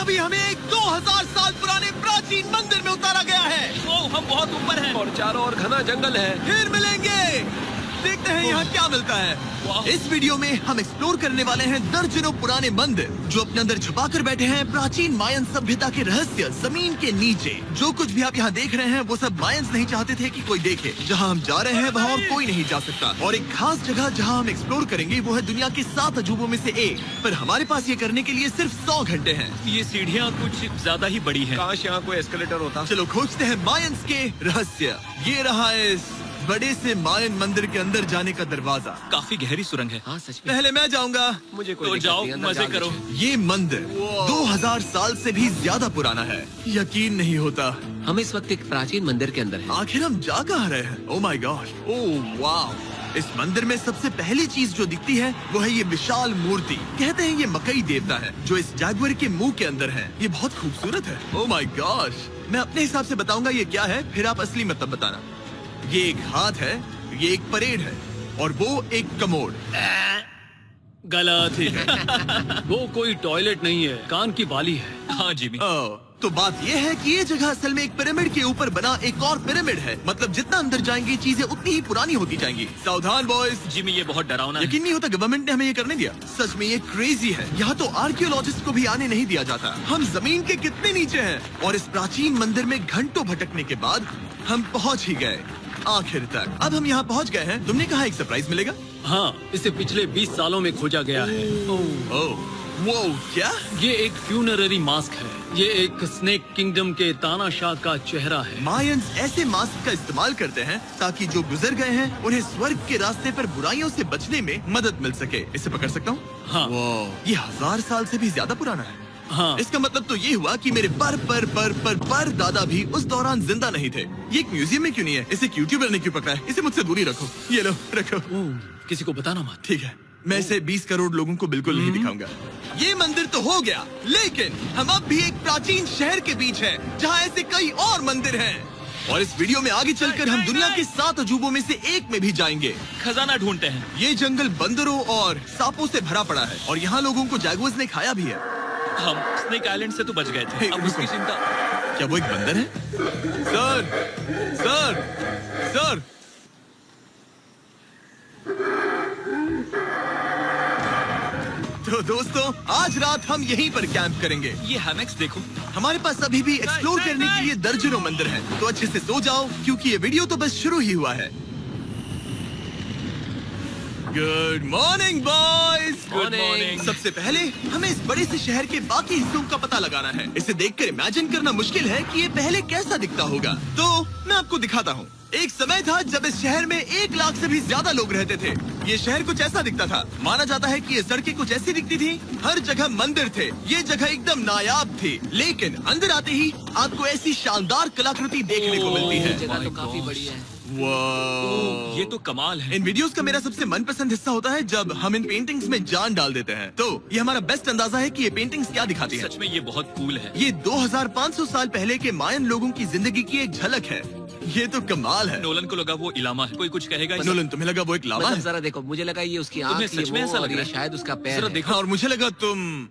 अभी हमें एक 2000 साल पुराने प्राचीन मंदिर में उतारा गया है। ओ, हम बहुत ऊपर हैं। और चारों ओर घना जंगल है। फिर मिलेंगे, देखते हैं यहाँ क्या मिलता है। इस वीडियो में हम एक्सप्लोर करने वाले हैं दर्जनों पुराने मंदिर जो अपने अंदर छुपा कर बैठे हैं प्राचीन मायन सभ्यता के रहस्य जमीन के नीचे। जो कुछ भी आप यहाँ देख रहे हैं वो सब मायंस नहीं चाहते थे कि कोई देखे। जहाँ हम जा रहे हैं वहाँ और कोई नहीं जा सकता। और एक खास जगह जहाँ हम एक्सप्लोर करेंगे वो है दुनिया के 7 अजूबों में से एक। पर हमारे पास ये करने के लिए सिर्फ 100 घंटे हैं। ये सीढ़ियाँ कुछ ज्यादा ही बड़ी हैं। काश यहाँ कोई एस्केलेटर होता। चलो खोजते हैं मायंस के रहस्य। ये रहा इस बड़े से मायन मंदिर के अंदर जाने का दरवाजा। काफी गहरी सुरंग है। हाँ सच में। पहले मैं जाऊंगा। मुझे कोई तो दिक्कत जाओ, नहीं, अंदर मजे जाने करो। दीजिए। ये मंदिर 2000 साल से भी ज्यादा पुराना है। यकीन नहीं होता। हम इस वक्त एक प्राचीन मंदिर के अंदर हैं। आखिर हम जा कहाँ रहे हैं? ओह माय गॉड, ओह वाव। इस मंदिर में सबसे पहली चीज जो दिखती है वो है ये विशाल मूर्ति। कहते हैं ये मकई देवता है जो इस जैगुआर के मुंह के अंदर है। ये बहुत खूबसूरत है। ओह माय गॉड, मैं अपने हिसाब से बताऊंगा ये क्या है, फिर आप असली मतलब बताना। ये एक हाथ है, ये एक परेड है और वो एक कमोड। गलत ही है। वो कोई टॉयलेट नहीं है, कान की बाली है। हाँ जिमी। तो बात ये है कि ये जगह असल में एक पिरामिड के ऊपर बना एक और पिरामिड है। मतलब जितना अंदर जाएंगे चीजें उतनी ही पुरानी होती जाएंगी। सावधान बॉयज। जिमी ये बहुत डरावना है। यकीन नहीं होता गवर्नमेंट ने हमें ये करने दिया। सच में ये क्रेजी है। यहाँ तो आर्कियोलॉजिस्ट को भी आने नहीं दिया जाता। हम जमीन के कितने नीचे हैं। और इस प्राचीन मंदिर में घंटों भटकने के बाद हम पहुँच ही गए आखिर तक। अब हम यहाँ पहुँच गए हैं। तुमने कहा एक सरप्राइज मिलेगा। हाँ, इसे पिछले 20 सालों में खोजा गया है। ओह वो क्या? ये एक फ्यूनररी मास्क है। ये एक स्नेक किंगडम के तानाशाह का चेहरा है। मायंस ऐसे मास्क का इस्तेमाल करते हैं ताकि जो गुजर गए हैं उन्हें स्वर्ग के रास्ते पर बुराइयों से बचने में मदद मिल सके। इसे पकड़ सकता हूँ? हाँ। ये 1000 साल से भी ज्यादा पुराना है। हाँ। इसका मतलब तो ये हुआ कि मेरे पर दादा भी उस दौरान जिंदा नहीं थे। ये एक म्यूजियम में क्यों नहीं है? इसे यूट्यूबर ने क्यों पकड़ा है? इसे मुझसे दूरी रखो। ये लो रखो। किसी को बताना मत। ठीक है, मैं इसे 20 करोड़ लोगों को बिल्कुल नहीं दिखाऊंगा। ये मंदिर तो हो गया, लेकिन हम अब भी एक प्राचीन शहर के बीच हैं, जहाँ ऐसे कई और मंदिर हैं। और इस वीडियो में आगे चलकर हम दुनिया के 7 अजूबों में से एक में भी जाएंगे। खजाना ढूंढते हैं। ये जंगल बंदरों और सांपों से भरा पड़ा है और यहाँ लोगों को जैगुआर्स ने खाया भी है। हम स्नेक आइलैंड से तो बच गए थे। अब उसकी चिंता। क्या वो एक बंदर है? Sir, sir, sir. तो दोस्तों आज रात हम यहीं पर कैंप करेंगे। ये हैमेक्स देखो। हमारे पास अभी भी एक्सप्लोर करने के लिए दर्जनों मंदिर हैं। तो अच्छे से सो जाओ क्योंकि ये वीडियो तो बस शुरू ही हुआ है। Good morning boys. Good morning. सबसे पहले हमें इस बड़े से शहर के बाकी हिस्सों का पता लगाना है। इसे देखकर इमेजिन करना मुश्किल है कि ये पहले कैसा दिखता होगा। तो मैं आपको दिखाता हूँ। एक समय था जब इस शहर में 1 लाख से भी ज्यादा लोग रहते थे। ये शहर कुछ ऐसा दिखता था। माना जाता है कि ये सड़कें कुछ ऐसी दिखती थी। हर जगह मंदिर थे। ये जगह एकदम नायाब थी। लेकिन अंदर आते ही आपको ऐसी शानदार कलाकृति देखने को मिलती है। जगह तो काफी बड़ी है। वाह, ये तो कमाल है। इन वीडियोस का मेरा सबसे मनपसंद हिस्सा होता है जब हम इन पेंटिंग्स में जान डाल देते हैं। तो ये हमारा बेस्ट अंदाजा है कि ये पेंटिंग्स क्या दिखाती हैं। सच में ये बहुत कूल है। ये 2500 साल पहले के मायन लोगों की जिंदगी की एक झलक है। ये तो कमाल है। नोलन को लगा वो इलामा है। कोई कुछ कहेगा? नोलन, तुम्हें लगा वो एक लावा मतलब है? जरा देखो, मुझे लगा ये उसकी तुम्हें आँख थी सच में वो, ऐसा लग और रहा ये है? शायद उसका पैर जरा है। देखो। और मुझे लगा तुम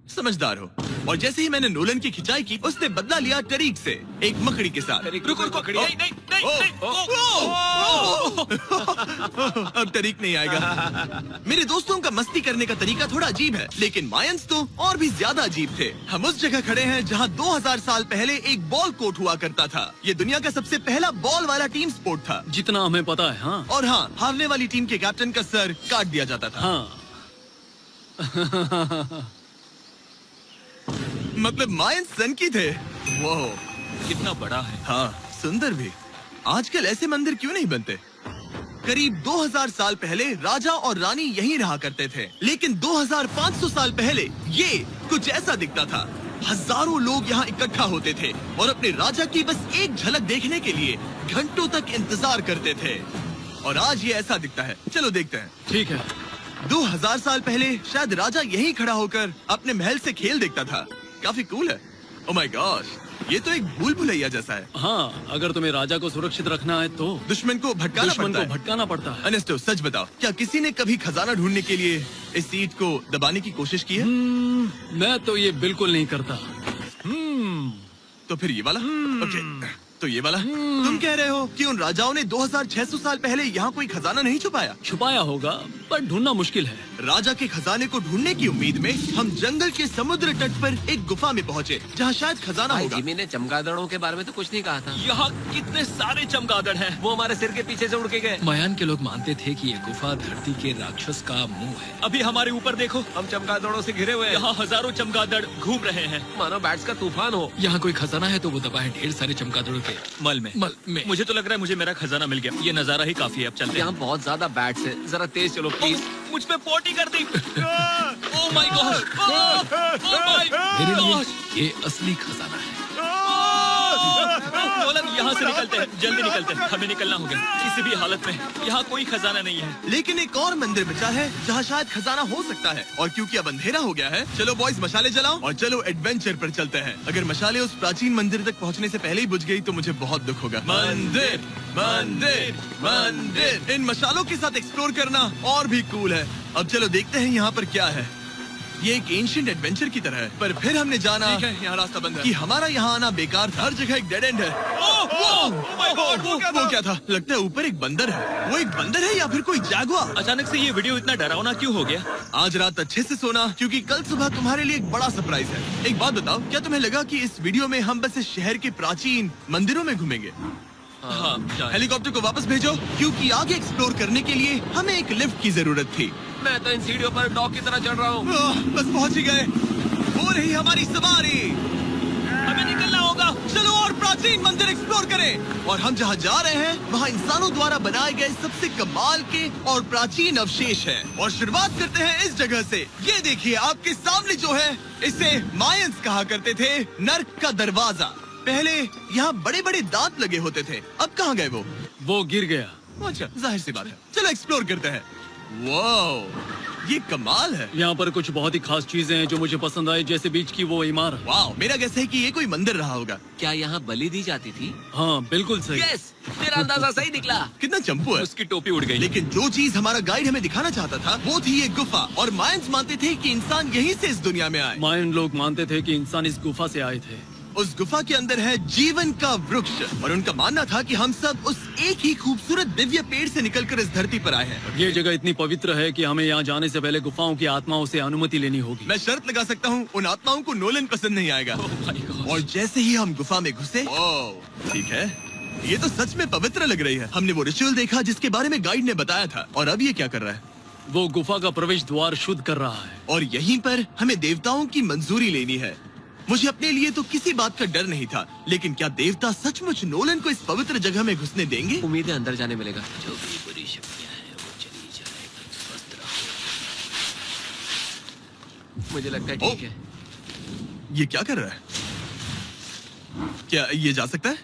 समझदार हो। और जैसे ही मैंने नोलन की खिंचाई की उसने बदला लिया टरीक से, एक मकड़ी के साथ। रुको रुको। नहीं नहीं नहीं। अब टरीक नहीं आएगा। मेरे दोस्तों का मस्ती करने का तरीका थोड़ा अजीब है, लेकिन मायंस तो और भी ज्यादा अजीब थे। हम उस जगह खड़े हैं जहां 2000 साल पहले एक बॉल कोर्ट हुआ करता था। ये दुनिया का सबसे पहला बॉल वाला टीम स्पोर्ट था। जितना हमें पता है। हाँ। और हाँ, हारने वाली टीम के कैप्टन का सर काट दिया जाता था। हाँ। मतलब मायंस सन की थे। वो कितना बड़ा है। हाँ, सुंदर भी। आजकल ऐसे मंदिर क्यों नहीं बनते? करीब 2000 साल पहले राजा और रानी यहीं रहा करते थे, लेकिन 2500 साल पहले ये कुछ ऐसा दिखता था। हजारों लोग यहाँ इकट्ठा होते थे और अपने राजा की बस एक झलक देखने के लिए घंटों तक इंतजार करते थे। और आज ये ऐसा दिखता है। चलो देखते हैं। ठीक है। 2000 साल पहले शायद राजा यहीं खड़ा होकर अपने महल से खेल देखता था। काफी कूल है। ओह माय गॉड, ये तो एक भूल भुलैया जैसा है। हाँ, अगर तुम्हें राजा को सुरक्षित रखना है तो दुश्मन को भटकाना पड़ता है। अनेस्टो, सच बताओ, क्या किसी ने कभी खजाना ढूंढने के लिए इस सीट को दबाने की कोशिश की है? मैं तो ये बिल्कुल नहीं करता। तो फिर ये वाला? ओके, तो ये वाला? तुम कह रहे हो कि उन राजाओं ने 2600 साल पहले यहाँ कोई खजाना नहीं छुपाया? छुपाया होगा पर ढूंढना मुश्किल है। राजा के खजाने को ढूंढने की उम्मीद में हम जंगल के समुद्र तट पर एक गुफा में पहुँचे जहाँ शायद खजाना भाई होगा। जिमी ने चमगादड़ों के बारे में तो कुछ नहीं कहा था। यहाँ कितने सारे चमगादड़ हैं। वो हमारे सिर के पीछे से उड़ के गए। मायान के लोग मानते थे कि ये गुफा धरती के राक्षस का मुंह है। अभी हमारे ऊपर देखो, हम चमगादड़ों से घिरे हुए हैं। यहाँ हजारों चमगादड़ घूम रहे हैं। मानो बैट्स का तूफान हो। यहाँ कोई खजाना है तो वो दबा है ढेर सारे चमगादड़ों के मल में। मुझे तो लग रहा है मुझे मेरा खजाना मिल गया। ये नजारा ही काफी है, अब चलते हैं। यहाँ बहुत ज्यादा बैट्स है, जरा तेज चलो प्लीज। मुझ पे पोटी कर दी। Oh my god, oh my मेरे लिए गॉड। ये असली खजाना है। नोलन, यहाँ से निकलते हैं, जल्दी निकलते हैं, हमें निकलना होगा किसी भी हालत में। यहाँ कोई खजाना नहीं है। लेकिन एक और मंदिर बचा है जहाँ शायद खजाना हो सकता है, और क्योंकि अब अंधेरा हो गया है, चलो बॉयज मशाले जलाओ और चलो एडवेंचर पर चलते हैं। अगर मशाले उस प्राचीन मंदिर तक पहुँचने से पहले ही बुझ गई तो मुझे बहुत दुख होगा। मंदिर, मंदिर, मंदिर। इन मशालों के साथ एक्सप्लोर करना और भी कूल है। अब चलो देखते हैं यहाँ पर क्या है। ये एक एंशिएंट एडवेंचर की तरह है, पर फिर हमने जाना ठीक है, यहाँ रास्ता बंद है। कि हमारा यहाँ आना बेकार था। हर जगह एक डेड एंड है। वो क्या था? लगता है ऊपर एक बंदर है। वो एक बंदर है या फिर कोई जैगुआर? अचानक से ये वीडियो इतना डरावना क्यों हो गया? आज रात अच्छे से सोना, क्योंकि कल सुबह तुम्हारे लिए एक बड़ा सरप्राइज है। एक बात बताओ, क्या तुम्हें लगा कि इस वीडियो में हम बस इस शहर के प्राचीन मंदिरों में घूमेंगे? हाँ, जाए। हेलीकॉप्टर को वापस भेजो, क्योंकि आगे एक्सप्लोर करने के लिए हमें एक लिफ्ट की जरूरत थी। मैं तो इन सीढ़ियों पर डॉग की तरह चढ़ रहा हूँ। बस पहुंच ही गए। हो रही हमारी सवारी। हमें निकलना होगा। चलो और प्राचीन मंदिर एक्सप्लोर करें। और हम जहाँ जा रहे हैं वहाँ इंसानों द्वारा बनाए गए सबसे कमाल के और प्राचीन अवशेष हैं। और शुरुआत करते हैं इस जगह से। ये देखिए आपके सामने जो है, इसे मायंस कहा करते थे नर्क का दरवाजा। पहले यहाँ बड़े बड़े दांत लगे होते थे, अब कहाँ गए वो गिर गया। अच्छा, जाहिर सी बात है। चलो एक्सप्लोर करते हैं। वाओ, ये कमाल है। यहाँ पर कुछ बहुत ही खास चीजें हैं जो मुझे पसंद आई, जैसे बीच की वो इमारत। वाओ, मेरा गैस है कि ये कोई मंदिर रहा होगा। क्या यहाँ बलि दी जाती थी? हाँ बिल्कुल सही। यस, तेरा अंदाजा सही निकला। कितना चंपू है। उसकी टोपी उड़ गई। लेकिन जो चीज हमारा गाइड हमें दिखाना चाहता था वो थी ये गुफा। और मायंस मानते थे कि इंसान यहीं से इस दुनिया में आए। मायन लोग मानते थे कि इंसान इस गुफा से आए थे। उस गुफा के अंदर है जीवन का वृक्ष, और उनका मानना था कि हम सब उस एक ही खूबसूरत दिव्य पेड़ से निकलकर इस धरती पर आए हैं। ये जगह इतनी पवित्र है कि हमें यहाँ जाने से पहले गुफाओं की आत्माओं से अनुमति लेनी होगी। मैं शर्त लगा सकता हूँ उन आत्माओं को नोलन पसंद नहीं आएगा। और जैसे ही हम गुफा में घुसे, ठीक है, ये तो सच में पवित्र लग रही है। हमने वो रिचुअल देखा जिसके बारे में गाइड ने बताया था। और अब ये क्या कर रहा है? वो गुफा का प्रवेश द्वार शुद्ध कर रहा है। और यहीं पर हमें देवताओं की मंजूरी लेनी है। मुझे अपने लिए तो किसी बात का डर नहीं था, लेकिन क्या देवता सचमुच नोलन को इस पवित्र जगह में घुसने देंगे? उम्मीद है अंदर जाने मिलेगा। जो भी बुरी शक्तियाँ हैं वो चली जाएगी, स्वस्थ रहो। मुझे लगता है ठीक है। ये क्या कर रहा है? क्या ये जा सकता है?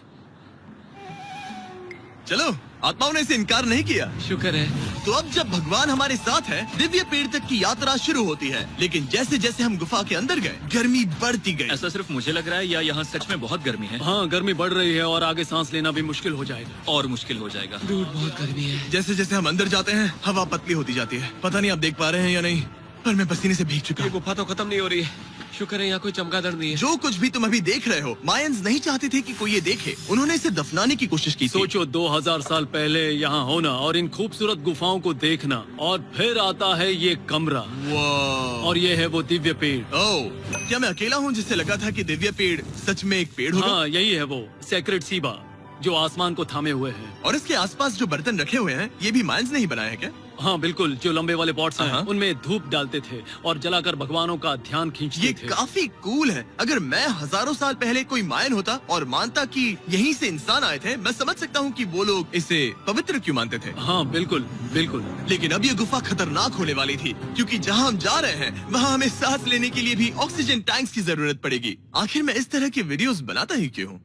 चलो, आत्माओं ने इसे इनकार नहीं किया। शुक्र है। तो अब जब भगवान हमारे साथ है, दिव्य पेड़ तक की यात्रा शुरू होती है। लेकिन जैसे जैसे हम गुफा के अंदर गए, गर्मी बढ़ती गई। ऐसा सिर्फ मुझे लग रहा है या यहाँ सच में बहुत गर्मी है? हाँ, गर्मी बढ़ रही है और आगे सांस लेना भी मुश्किल हो जाएगा। और मुश्किल हो जाएगा। दूर बहुत गर्मी है। जैसे जैसे हम अंदर जाते हैं, हवा पतली होती जाती है। पता नहीं आप देख पा रहे हैं या नहीं, पर मैं पसीने से भीग चुका ये हूँ। गुफा तो खत्म नहीं हो रही है। शुक्र है यहाँ कोई चमगादड़ नहीं है। जो कुछ भी तुम अभी देख रहे हो, मायंस नहीं चाहते थे कि कोई ये देखे। उन्होंने इसे दफनाने की कोशिश की थी। सोचो 2000 साल पहले यहाँ होना और इन खूबसूरत गुफाओं को देखना, और फिर आता है ये कमरा, वाह। और ये है वो दिव्य पेड़। ओह, क्या मैं अकेला हूँ जिससे लगा था कि दिव्य पेड़ सच में एक पेड़ होगा? हाँ, यही है वो सेक्रेट सीबा जो आसमान को थामे हुए है। और इसके आसपास जो बर्तन रखे हुए हैं, ये भी मायंस ने ही बनाए हैं क्या? हाँ बिल्कुल, जो लंबे वाले पॉट्स हैं, हाँ। उनमें धूप डालते थे और जलाकर भगवानों का ध्यान खींचते ये थे। काफी कूल है। अगर मैं हजारों साल पहले कोई मायन होता और मानता कि यहीं से इंसान आए थे, मैं समझ सकता हूँ कि वो लोग इसे पवित्र क्यों मानते थे। हाँ बिल्कुल बिल्कुल। लेकिन अब ये गुफा खतरनाक होने वाली थी, क्योंकि जहाँ हम जा रहे हैं वहाँ हमें सांस लेने के लिए भी ऑक्सीजन टैंक्स की जरूरत पड़ेगी। आखिर मैं इस तरह के वीडियोस बनाता ही क्यों हूँ?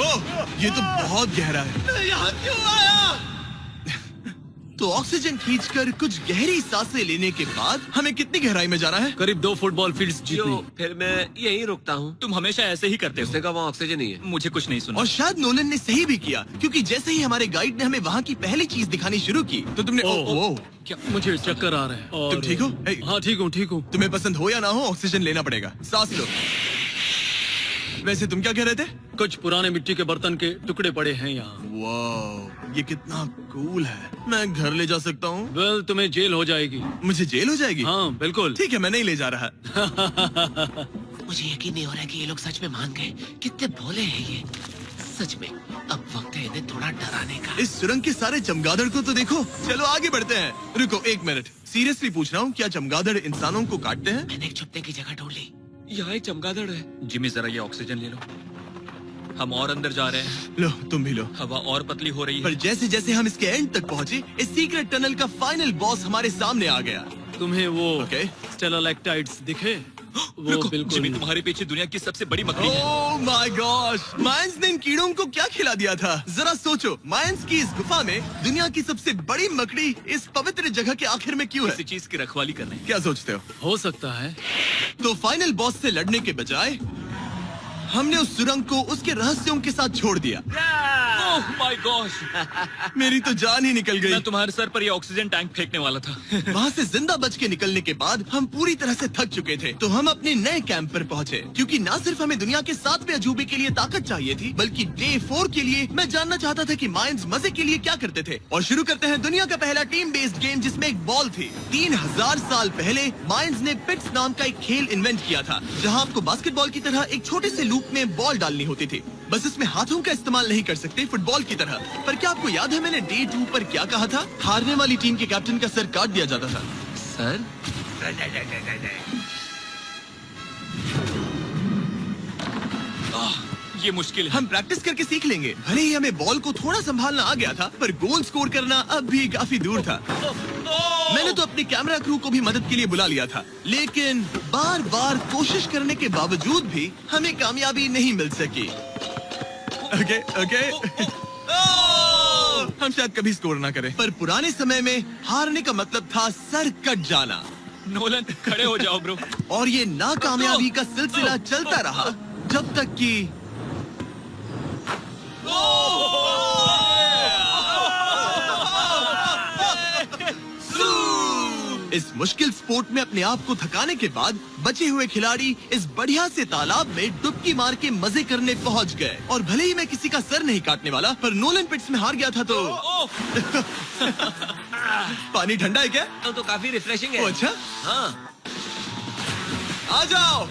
ओह, ये तो बहुत गहरा है। यहाँ क्यों आया? तो ऑक्सीजन खींचकर कुछ गहरी सांसें लेने के बाद हमें कितनी गहराई में जाना है? करीब 2 फुटबॉल फील्ड्स जितनी। जो फिर मैं यहीं रुकता हूँ। तुम हमेशा ऐसे ही करते उसने हो। कहा वहाँ ऑक्सीजन नहीं है। मुझे कुछ नहीं सुना। और शायद नोलन ने सही भी किया, क्योंकि जैसे ही हमारे गाइड ने हमें वहाँ की पहली चीज दिखानी शुरू की तो तुमने ओह, क्या मुझे चक्कर आ रहे हैं। और तुम ठीक हो? हाँ ठीक हूँ ठीक हूँ। तुम्हें पसंद हो या ना हो, ऑक्सीजन लेना पड़ेगा। सांस लो। वैसे तुम क्या कह रहे थे? कुछ पुराने मिट्टी के बर्तन के टुकड़े पड़े हैं यहाँ। वाह, ये कितना कूल है। मैं घर ले जा सकता हूँ? वेल, तुम्हें जेल हो जाएगी। मुझे जेल हो जाएगी? हाँ बिल्कुल। ठीक है, मैं नहीं ले जा रहा। मुझे यकीन नहीं हो रहा है कि ये लोग सच में मान गए। कितने भोले हैं ये। सच में अब वक्त है इन्हें थोड़ा डराने का। इस सुरंग के सारे चमगादड़ को तो देखो। चलो आगे बढ़ते हैं। रुको एक मिनट, सीरियसली पूछ रहा हूँ, क्या चमगादड़ इंसानों को काटते हैं? मैंने एक छुपने की जगह ढूंढ ली। यहाँ एक चमगादड़ है। जिमी जरा ये ऑक्सीजन ले लो। हम और अंदर जा रहे हैं। लो तुम भी लो। हवा और पतली हो रही पर है। जैसे जैसे हम इसके एंड तक पहुँचे, इस सीक्रेट टनल का फाइनल बॉस हमारे सामने आ गया। तुम्हें वो ओके। स्टेलाक्टाइट्स दिखे? वो रुको, बिल्कुल। जिमी तुम्हारे पीछे दुनिया की सबसे बड़ी मकड़ी है। ओह माय गॉश, मायंस ने इन कीड़ों को क्या खिला दिया था? जरा सोचो, मायंस की इस गुफा में दुनिया की सबसे बड़ी मकड़ी इस पवित्र जगह के आखिर में क्यों किसी है? चीज की रखवाली कर रहे हैं। क्या सोचते हो सकता है। तो फाइनल बॉस से लड़ने के बजाय हमने उस सुरंग को उसके रहस्यों के साथ छोड़ दिया। ओह माय गॉश, मेरी तो जान ही निकल गई। मैं तुम्हारे सर पर ये ऑक्सीजन टैंक फेंकने वाला था। वहाँ से जिंदा बच के निकलने के बाद हम पूरी तरह से थक चुके थे, तो हम अपने नए कैंप पर पहुँचे। क्योंकि न सिर्फ हमें दुनिया के 7वें अजूबे के लिए ताकत चाहिए थी, बल्कि डे 4 के लिए मैं जानना चाहता था कि मायंस मजे के लिए क्या करते थे। और शुरू करते हैं दुनिया का पहला टीम बेस्ड गेम, जिसमें एक बॉल थी। 3000 साल पहले मायंस ने पिट्स नाम का एक खेल इन्वेंट किया था, जहाँ आपको बास्केटबॉल की तरह एक छोटे से लूप में बॉल डालनी होती थी। बस इसमें हाथों का इस्तेमाल नहीं कर सकते, फुटबॉल की तरह। पर क्या आपको याद है मैंने डे 2 पर क्या कहा था? हारने वाली टीम के कैप्टन का सर काट दिया जाता था। सर, ये मुश्किल है। हम प्रैक्टिस करके सीख लेंगे। भले ही हमें बॉल को थोड़ा संभालना आ गया था, पर गोल स्कोर करना अब भी काफी दूर था। मैंने तो अपने कैमरा क्रू को भी मदद के लिए बुला लिया था, लेकिन बार बार कोशिश करने के बावजूद भी हमें कामयाबी नहीं मिल सकी। ओके हम शायद कभी स्कोर ना करें, पर पुराने समय में हारने का मतलब था सर कट जाना। नोलन खड़े हो जाओ ब्रो। और ये नाकामयाबी का सिलसिला चलता रहा जब तक कि इस मुश्किल स्पोर्ट में अपने आप को थकाने के बाद बचे हुए खिलाड़ी इस बढ़िया से तालाब में डुबकी मार के मजे करने पहुंच गए। और भले ही मैं किसी का सर नहीं काटने वाला, पर नोलन पिट्स में हार गया था तो पानी ठंडा है क्या? तो काफी रिफ्रेशिंग ओ, है। अच्छा हाँ, आ जाओ।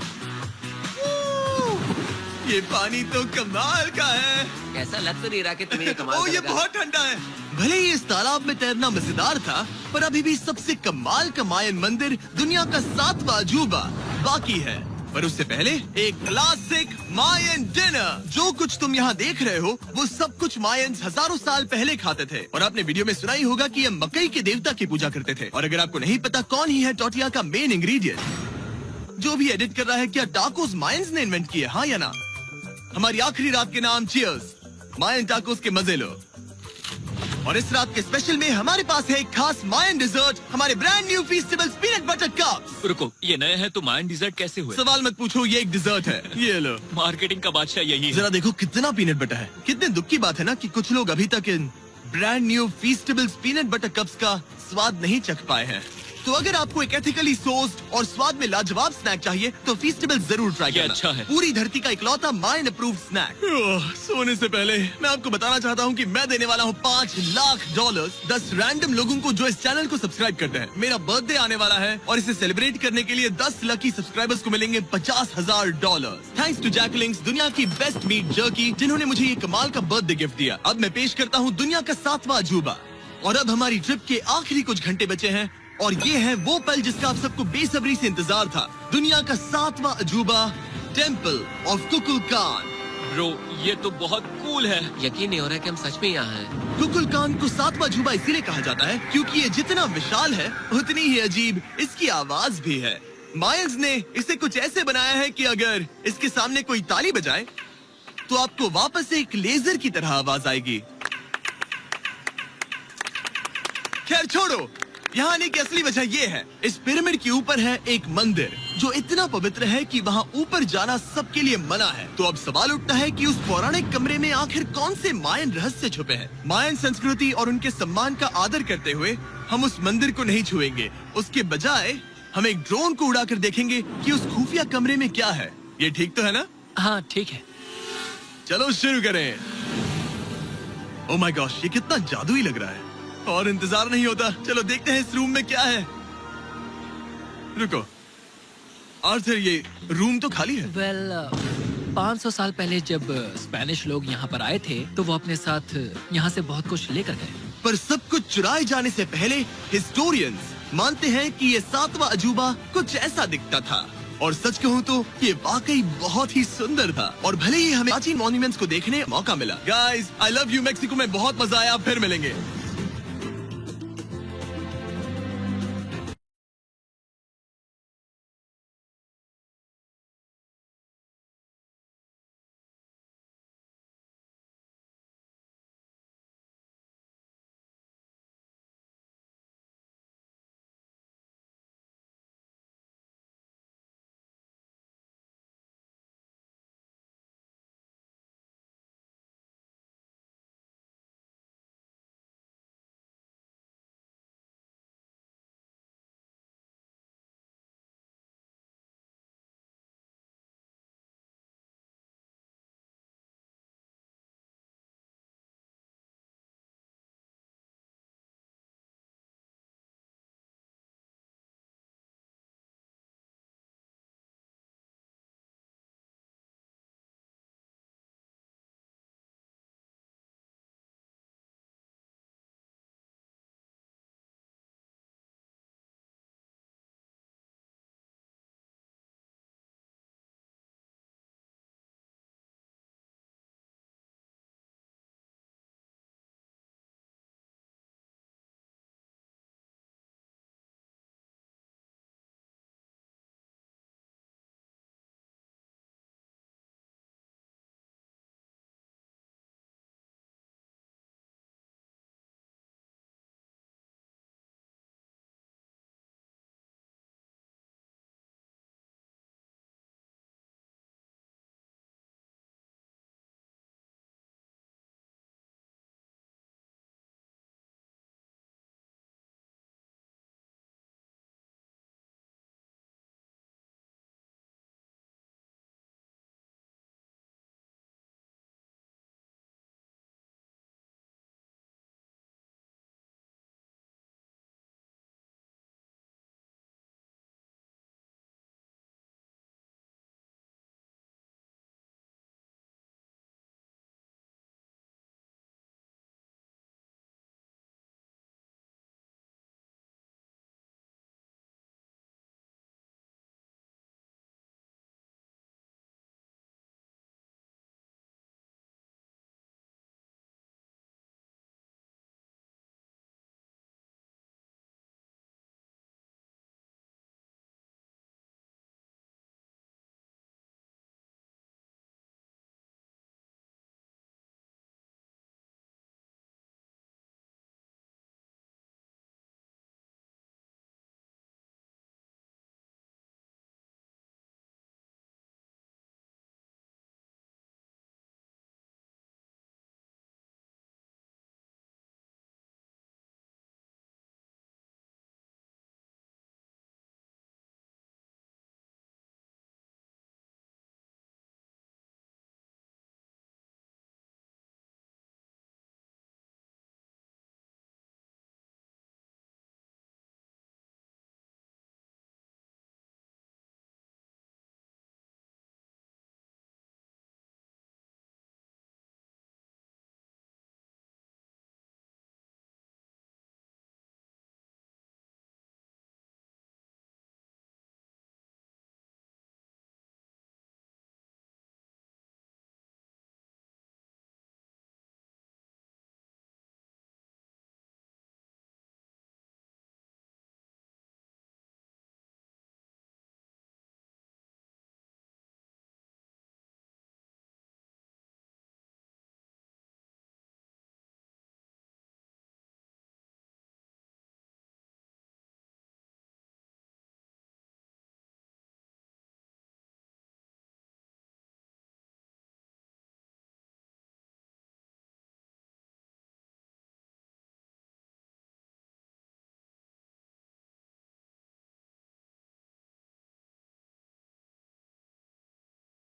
ये पानी तो कमाल का है। ऐसा लग तो नहीं रहा कि तुम्हें ये कमाल ओ, ये करेगा। बहुत ठंडा है। भले ही इस तालाब में तैरना मजेदार था, पर अभी भी सबसे कमाल का मायन मंदिर, दुनिया का 7वां अजूबा बाकी है। पर उससे पहले एक क्लासिक मायन डिनर। जो कुछ तुम यहाँ देख रहे हो, वो सब कुछ मायंस हजारों साल पहले खाते थे। और आपने वीडियो में सुना ही होगा कि ये मकई के देवता की पूजा करते थे। और अगर आपको नहीं पता कौन ही है टोटिया का मेन इंग्रेडिएंट, जो भी एडिट कर रहा है, क्या टाकोस मायंस ने इन्वेंट किए, हाँ या ना? हमारी आखिरी रात के नाम चीयर्स, मायन टाकोस के मजे लो। और इस रात के स्पेशल में हमारे पास है एक खास मायन डिजर्ट, हमारे brand new Feastables peanut butter cups. रुको, ये नए हैं तो मायन डिजर्ट कैसे हुए? सवाल मत पूछो, ये एक डिजर्ट है। ये लो। मार्केटिंग का बादशाह यही है। जरा देखो कितना पीनट बटर है। कितने दुख की बात है ना कि कुछ लोग अभी तक इन brand new Feastables peanut butter cups का स्वाद नहीं चख पाए हैं। तो अगर आपको एक एथिकली सोर्स्ड और स्वाद में लाजवाब स्नैक चाहिए, तो फीस्टेबल जरूर ट्राई ये करना। अच्छा है। पूरी धरती का इकलौता मायन अप्रूव्ड स्नैक। सोने से पहले मैं आपको बताना चाहता हूँ कि मैं देने वाला हूँ $5 लाख 10 रैंडम लोगों को जो इस चैनल को सब्सक्राइब करते हैं। मेरा बर्थडे आने वाला है और इसे सेलिब्रेट करने के लिए 10 लकी सब्सक्राइबर्स को मिलेंगे $50,000। थैंक्स टू जैकलिंग्स, दुनिया की बेस्ट मीट जर्की, जिन्होंने मुझे ये कमाल का बर्थडे गिफ्ट दिया। अब मैं पेश करता हूँ दुनिया का 7वां अजूबा। और अब हमारी ट्रिप के आखिरी कुछ घंटे बचे हैं, और ये है वो पल जिसका आप सबको बेसब्री से इंतजार था। दुनिया का 7वां अजूबा, टेम्पल ऑफ कुकुलकान। ब्रो, ये तो बहुत कूल है। यकीन नहीं हो रहा कि हम सच में यहाँ हैं। कुकुलकान को 7वां अजूबा इसीलिए कहा जाता है क्योंकि ये जितना विशाल है, उतनी ही अजीब इसकी आवाज भी है। मायंस ने इसे कुछ ऐसे बनाया है कि अगर इसके सामने कोई ताली बजाए, तो आपको वापस एक लेजर की तरह आवाज आएगी। खैर छोड़ो, यहाँ आने की असली वजह ये है, इस पिरामिड के ऊपर है एक मंदिर जो इतना पवित्र है कि वहाँ ऊपर जाना सबके लिए मना है। तो अब सवाल उठता है कि उस पौराणिक कमरे में आखिर कौन से मायन रहस्य छुपे हैं। मायन संस्कृति और उनके सम्मान का आदर करते हुए हम उस मंदिर को नहीं छुएंगे। उसके बजाय हम एक ड्रोन को उड़ाकर देखेंगे कि उस खुफिया कमरे में क्या है। ये ठीक तो है ना? हाँ ठीक है। चलो शुरू करें। ओह माय गॉश, ये कितना जादुई लग रहा है और इंतजार नहीं होता। चलो देखते हैं इस रूम में क्या है। रुको आर्थर, ये रूम तो खाली है। वेल 500 साल पहले जब स्पेनिश लोग यहाँ पर आए थे तो वो अपने साथ यहाँ से बहुत कुछ लेकर गए। पर सब कुछ चुराए जाने से पहले हिस्टोरियंस मानते हैं कि ये 7वां अजूबा कुछ ऐसा दिखता था। और सच कहूँ तो ये वाकई बहुत ही सुंदर था। और भले ही हमें प्राचीन मॉन्यूमेंट्स को देखने का मौका मिला। Guys, I love you. Mexico में बहुत मजा आया। फिर मिलेंगे।